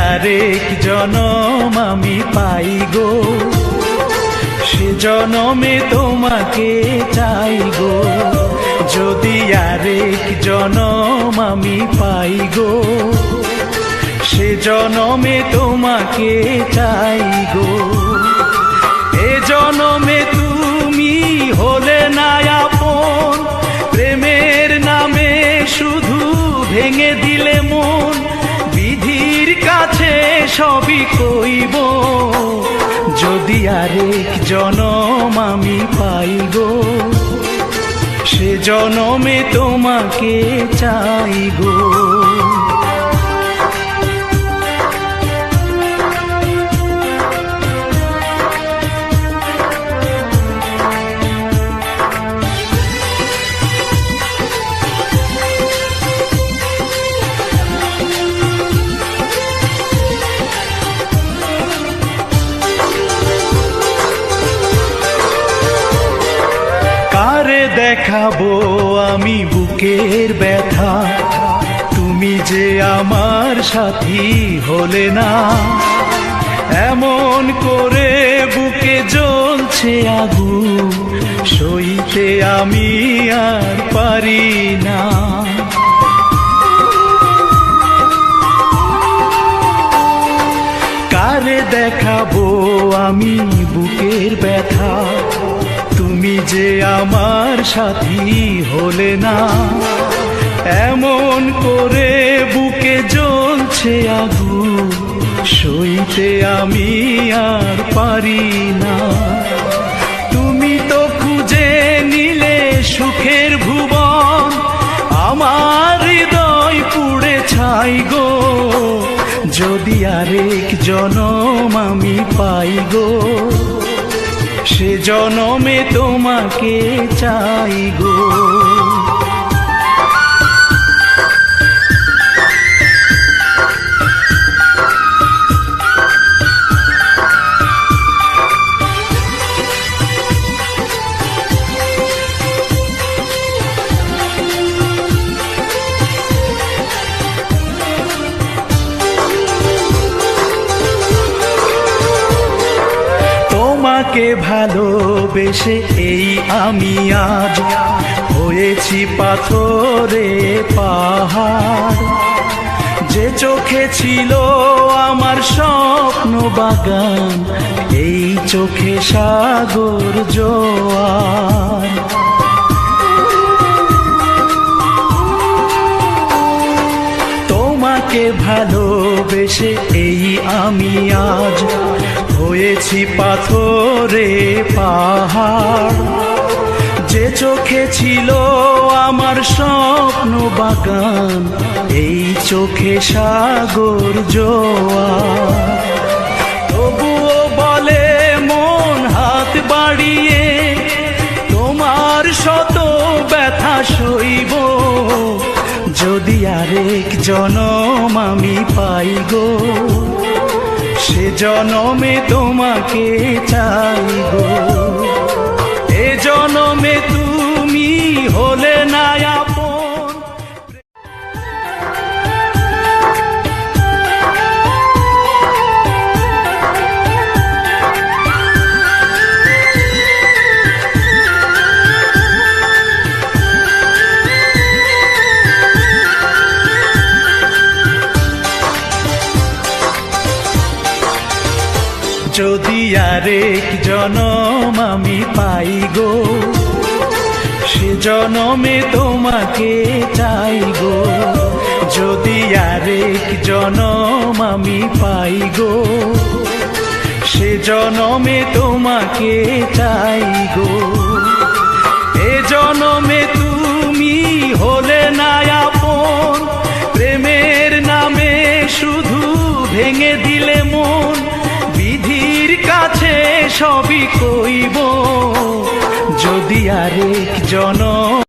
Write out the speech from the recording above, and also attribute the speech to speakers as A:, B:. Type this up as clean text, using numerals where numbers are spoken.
A: আরেক জনম আমি পাই গো, সে জনমে তোমাকে চাই গো। যদি আরেক জনম আমি পাই গো, সে জনমে তোমাকে চাই গো। এ জনমে তুমি হলে না আপন, প্রেমের নামে শুধু ভেঙে দিলে মন। বিধির কাছে সবই কইব, যদি আরেক জনম আমি পাই গো, সে জনমে তোমাকে চাই গো। কারে দেখাবো আমি বুকের ব্যথা, তুমি যে আমার সাথী হলে না। এমন করে বুকে জ্বলছে আগুন, সইতে আমি আর পারি না। কারে দেখাবো আমি বুকের ব্যথা, তুমি যে আমার সাথী হলে না। এমন করে বুকে জ্বলছে আগুন, সইতে আমি আর পারি না। তুমি তো খুঁজে নিলে সুখের ভুবন, আমার হৃদয় পুড়ে ছাই গো। যদি আরেক জনম আমি পাই গো, সে জনমে তোমাকে চাই গো। তোমাকে ভালোবেসে এই আমি আজ হয়েছি পাথরে পাহাড়। যে চোখে ছিল আমার স্বপ্ন বাগান, এই চোখে সাগর জোয়ার। তোমাকে ভালোবেসে এই আমি আজ হয়েছি পাথরে পাহাড়। যে চোখে ছিল আমার স্বপ্ন বাগান, এই চোখে সাগর জোয়ার। তবুও বলে মন হাত বাড়িয়ে, তোমার শত ব্যথা সইব। যদি আরেক জনম আমি পাই গো, সে জনমে তোমাকে চাই গো। এ জনমে তুমি হলে না আপন। যদি আরেক জনম আমি পাই গো, সে জনমে তোমাকে চাই গো। যদি আরেক জনম আমি পাই গো, সে জনমে তোমাকে চাই গো। এ জনমে তুমি হলে না আপন, প্রেমের নামে শুধু ভেঙে দিলে মন। বিধির কাছে সবই কইব, যদি আরেক জনম